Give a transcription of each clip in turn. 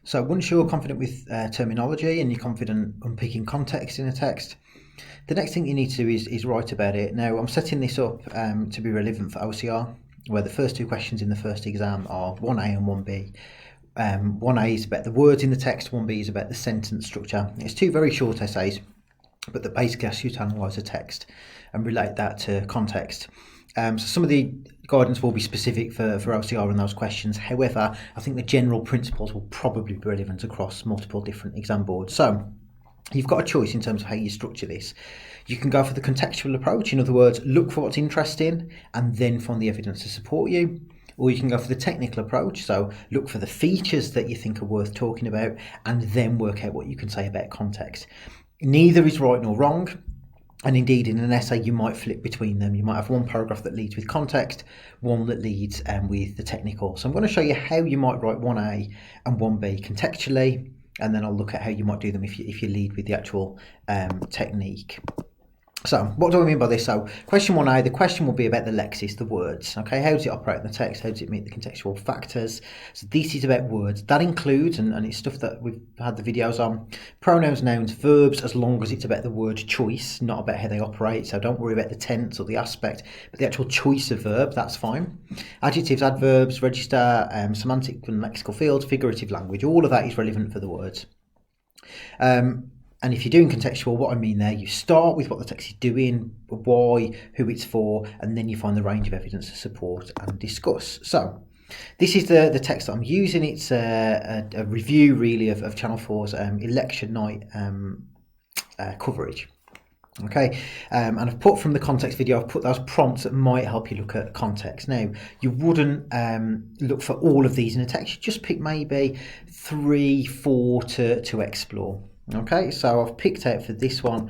So once you're confident with terminology and you're confident unpicking context in a text, the next thing you need to do is write about it. Now, I'm setting this up to be relevant for OCR, where the first two questions in the first exam are 1A and 1B. 1A is about the words in the text, 1B is about the sentence structure. It's two very short essays, but that basically asks you to analyse a text and relate that to context. So some of the guidance will be specific for OCR and those questions. However, I think the general principles will probably be relevant across multiple different exam boards. So you've got a choice in terms of how you structure this. You can go for the contextual approach. In other words, look for what's interesting and then find the evidence to support you. Or you can go for the technical approach. So look for the features that you think are worth talking about and then work out what you can say about context. Neither is right nor wrong. And indeed, in an essay, you might flip between them. You might have one paragraph that leads with context, one that leads with the technical. So I'm going to show you how you might write 1A and 1B contextually, and then I'll look at how you might do them if you lead with the actual technique. So what do I mean by this? So question 1A, the question will be about the lexis, the words. Okay, how does it operate in the text? How does it meet the contextual factors? So this is about words. That includes, and it's stuff that we've had the videos on, pronouns, nouns, verbs, as long as it's about the word choice, not about how they operate. So don't worry about the tense or the aspect, but the actual choice of verb, that's fine. Adjectives, adverbs, register, semantic and lexical fields, figurative language, all of that is relevant for the words. And if you're doing contextual, what I mean there, you start with what the text is doing, why, who it's for, and then you find the range of evidence to support and discuss. So this is the text that I'm using. It's a review, really, of Channel 4's election night coverage. Okay, and I've put from the context video, I've put those prompts that might help you look at context. Now, you wouldn't look for all of these in a text. You just pick maybe 3, 4 to explore. Okay, so I've picked out for this one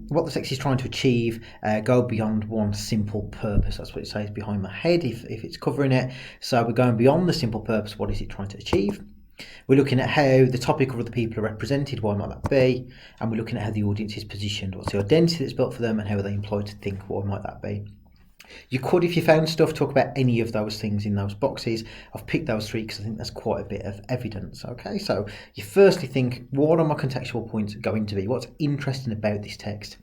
what the text is trying to achieve, go beyond one simple purpose. That's what it says behind my head if it's covering it. So we're going beyond the simple purpose. What is it trying to achieve? We're looking at how the topic or other people are represented, why might that be? And we're looking at how the audience is positioned, what's the identity that's built for them, and how are they employed to think, why might that be? You could, if you found stuff, talk about any of those things in those boxes. I've picked those 3 because I think there's quite a bit of evidence. Okay, so you firstly think, what are my contextual points going to be? What's interesting about this text?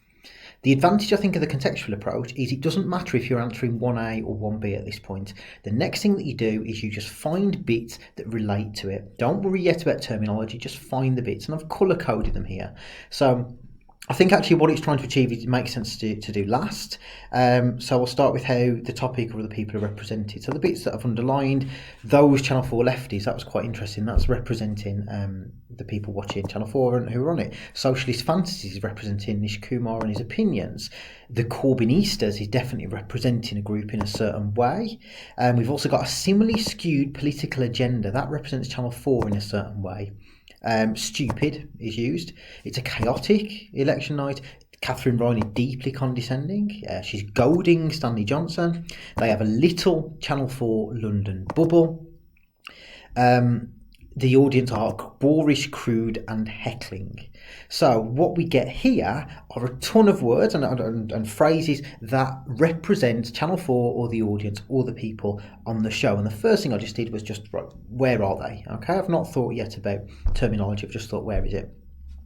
The advantage, I think, of the contextual approach is it doesn't matter if you're answering 1A or 1B at this point. The next thing that you do is you just find bits that relate to it. Don't worry yet about terminology, just find the bits. And I've colour-coded them here. So I think actually what it's trying to achieve is it makes sense to do last. So we'll start with how the topic or other people are represented. So the bits that I've underlined, those Channel 4 lefties, that was quite interesting. That's representing the people watching Channel 4 and who are on it. Socialist Fantasies is representing Nish Kumar and his opinions. The Corbynistas is definitely representing a group in a certain way. We've also got a similarly skewed political agenda. That represents Channel 4 in a certain way. Stupid is used. It's a chaotic election night. Catherine Riley deeply condescending. She's goading Stanley Johnson. They have a little Channel 4 London bubble. The audience are boorish, crude, and heckling. So what we get here are a ton of words and phrases that represent Channel 4 or the audience or the people on the show. And the first thing I just did was just, right, where are they? Okay, I've not thought yet about terminology. I've just thought, where is it?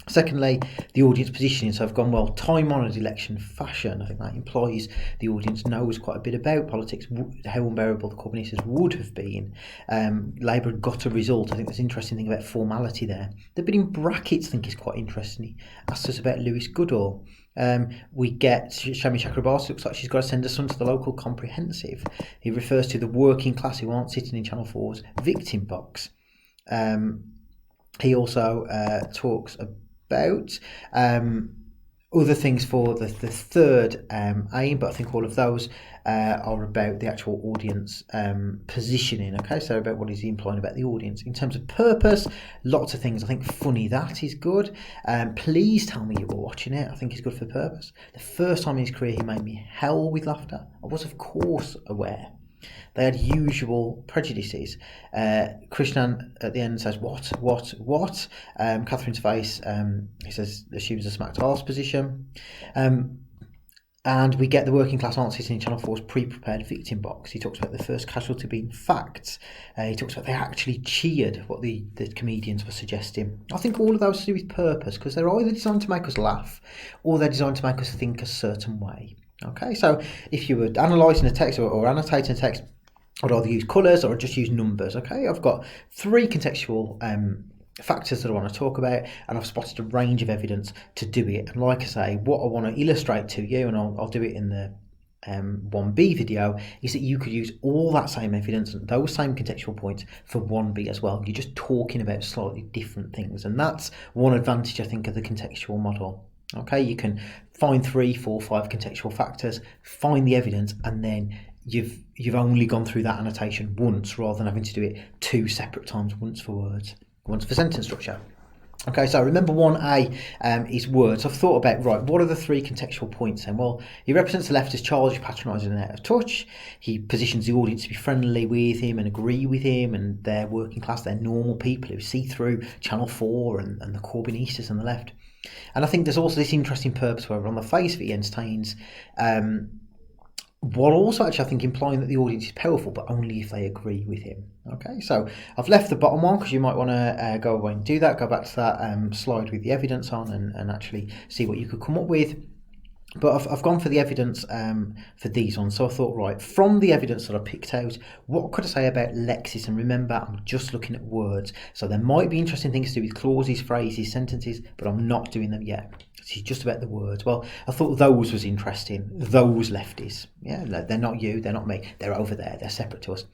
Secondly, the audience positioning. So I've gone, well, time-honoured election fashion. I think that implies the audience knows quite a bit about politics, how unbearable the Corbynistas would have been. Labour got a result. I think there's an interesting thing about formality there. The bit in brackets I think is quite interesting. He asked us about Lewis Goodall. We get Shami Chakrabarti, looks like she's got to send her son to the local comprehensive. He refers to the working class who aren't sitting in Channel 4's victim box. He also talks about other things for the third aim, but I think all of those are about the actual audience positioning. Okay, so about what is he implying about the audience in terms of purpose. Lots of things. I think funny that is good. Please tell me you were watching it. I think is good for purpose. The first time in his career he made me hell with laughter. I was of course aware. They had usual prejudices. Krishnan at the end says, what? Catherine's face, he says, assumes a smacked arse position. And we get the working class answers in Channel 4's pre-prepared victim box. He talks about the first casualty being facts. He talks about they actually cheered what the comedians were suggesting. I think all of those to do with purpose, because they're either designed to make us laugh or they're designed to make us think a certain way. Okay, so if you were analysing a text or annotating a text, I'd either use colours or I'd just use numbers. Okay, I've got 3 contextual factors that I want to talk about, and I've spotted a range of evidence to do it. And like I say, what I want to illustrate to you, and I'll do it in the 1B video, is that you could use all that same evidence and those same contextual points for 1B as well. You're just talking about slightly different things, and that's one advantage, I think, of the contextual model. Okay, you can find 3, 4, 5 contextual factors, find the evidence, and then you've only gone through that annotation once rather than having to do it 2 separate times, once for words, once for sentence structure. Okay, so remember 1A is words. I've thought about, right, what are the 3 contextual points then? Well, he represents the left as childish, patronising and out of touch. He positions the audience to be friendly with him and agree with him, and they're working class, they're normal people who see through Channel 4 and the Corbynistas on the left. And I think there's also this interesting purpose where on the face of it he entertains, while also actually I think implying that the audience is powerful, but only if they agree with him. Okay, so I've left the bottom one because you might want to go away and do that, go back to that slide with the evidence on and actually see what you could come up with. But I've gone for the evidence for these ones. So I thought, right, from the evidence that I picked out, what could I say about lexis? And remember, I'm just looking at words. So there might be interesting things to do with clauses, phrases, sentences, but I'm not doing them yet. It's just about the words. Well, I thought those was interesting. Those lefties. Yeah, they're not you, they're not me. They're over there. They're separate to us.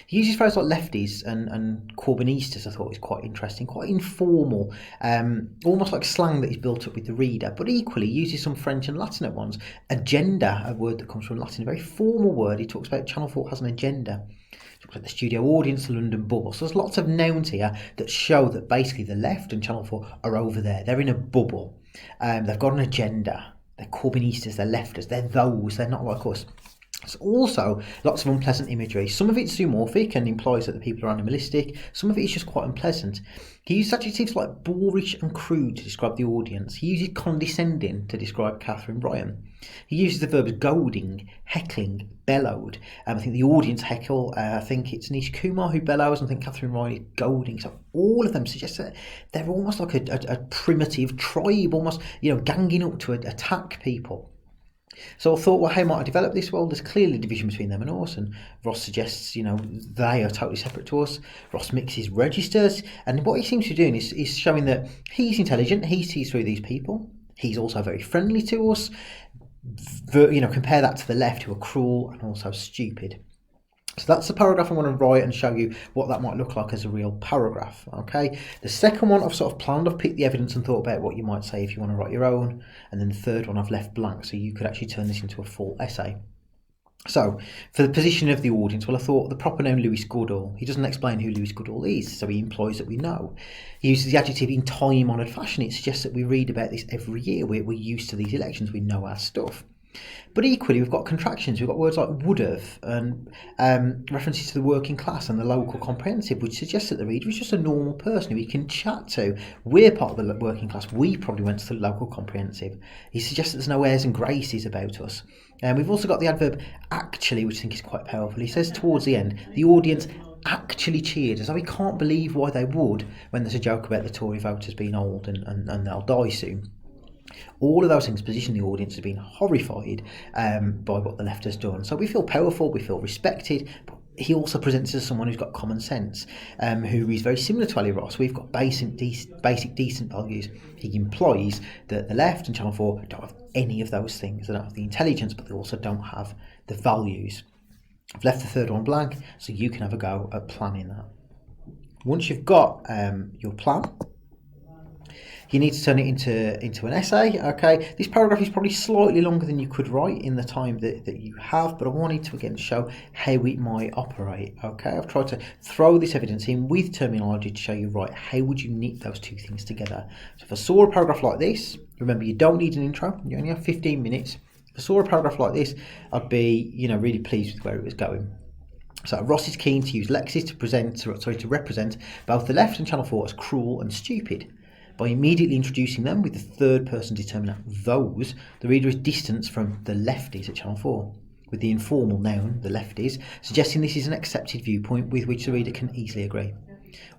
He uses phrases like lefties and Corbynistas. I thought was quite interesting, quite informal, almost like slang that is built up with the reader, but equally uses some French and Latin at once. Agenda, a word that comes from Latin, a very formal word. He talks about Channel 4 has an agenda. Like the studio audience, the London bubble. So there's lots of nouns here that show that basically the left and Channel 4 are over there. They're in a bubble. They've got an agenda. They're Corbynistas, they're lefters, they're those, they're not like us. There's also lots of unpleasant imagery. Some of it's zoomorphic and implies that the people are animalistic. Some of it is just quite unpleasant. He uses adjectives like boorish and crude to describe the audience. He uses condescending to describe Catherine Ryan. He uses the verbs goading, heckling, bellowed. I think the audience heckle. I think it's Nish Kumar who bellows, and I think Catherine Ryan is goading. So all of them suggest that they're almost like a primitive tribe, almost ganging up to attack people. So I thought, well, how might I develop this? Well, there's clearly a division between them and us, and Ross suggests, they are totally separate to us. Ross mixes registers, and what he seems to be doing is showing that he's intelligent, he sees through these people, he's also very friendly to us. Compare that to the left, who are cruel and also stupid. So that's the paragraph I want to write and show you what that might look like as a real paragraph. Okay. The second one I've sort of planned, I've picked the evidence and thought about what you might say if you want to write your own. And then the third one I've left blank, so you could actually turn this into a full essay. So for the position of the audience, well, I thought the proper noun Lewis Goodall. He doesn't explain who Lewis Goodall is, so he implies that we know. He uses the adjective in time-honoured fashion. It suggests that we read about this every year. We're used to these elections. We know our stuff. But equally, we've got contractions. We've got words like would have and references to the working class and the local comprehensive, which suggests that the reader is just a normal person who we can chat to. We're part of the working class. We probably went to the local comprehensive. He suggests that there's no airs and graces about us. And we've also got the adverb actually, which I think is quite powerful. He says towards the end, the audience actually cheered, as though he can't believe why they would when there's a joke about the Tory voters being old and they'll die soon. All of those things position the audience as being horrified by what the left has done. So we feel powerful, we feel respected, but he also presents us as someone who's got common sense, who is very similar to Ali Ross. We've got basic decent values. He implies that the left and Channel 4 don't have any of those things. They don't have the intelligence, but they also don't have the values. I've left the third one blank, so you can have a go at planning that. Once you've got your plan, you need to turn it into an essay. Okay, this paragraph is probably slightly longer than you could write in the time that you have, but I wanted to again show how it might operate. Okay, I've tried to throw this evidence in with terminology to show you, right, how would you knit those two things together. So if I saw a paragraph like this, remember you don't need an intro, you only have 15 minutes. If I saw a paragraph like this, I'd be really pleased with where it was going. So Ross is keen to use lexis to represent both the left and Channel 4 as cruel and stupid. By immediately introducing them with the third person determiner those, the reader is distanced from the lefties at Channel 4, with the informal noun, the lefties, suggesting this is an accepted viewpoint with which the reader can easily agree.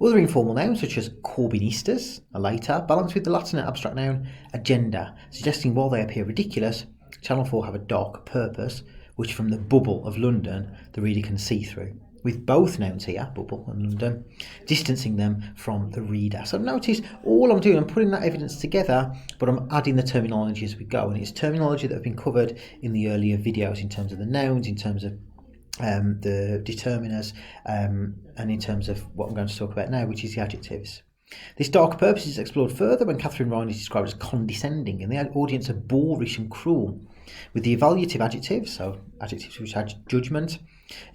Other informal nouns, such as Corbynistas, are later balanced with the Latin abstract noun agenda, suggesting while they appear ridiculous, Channel 4 have a dark purpose, which from the bubble of London the reader can see through, with both nouns here, bubble and London, distancing them from the reader. So notice all I'm doing, I'm putting that evidence together, but I'm adding the terminology as we go, and it's terminology that have been covered in the earlier videos in terms of the nouns, in terms of the determiners, and in terms of what I'm going to talk about now, which is the adjectives. This dark purpose is explored further when Catherine Ryan is described as condescending and the audience are boorish and cruel, with the evaluative adjectives, so adjectives which add judgment,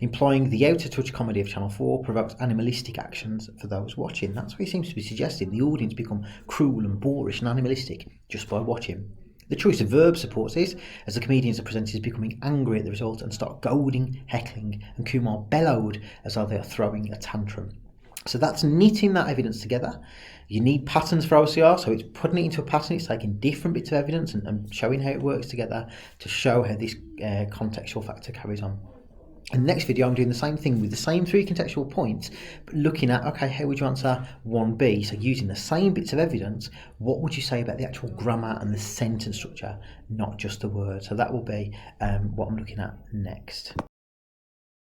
implying the outer touch comedy of Channel 4 provokes animalistic actions for those watching. That's what he seems to be suggesting. The audience become cruel and boorish and animalistic just by watching. The choice of verbs supports this, as the comedians are presented as becoming angry at the result and start goading, heckling, and Kumar bellowed as though they are throwing a tantrum. So that's knitting that evidence together. You need patterns for OCR, so it's putting it into a pattern, it's taking different bits of evidence and showing how it works together to show how this contextual factor carries on. In the next video, I'm doing the same thing with the same 3 contextual points, but looking at, okay, how would you answer 1B? So using the same bits of evidence, what would you say about the actual grammar and the sentence structure, not just the word? So that will be what I'm looking at next.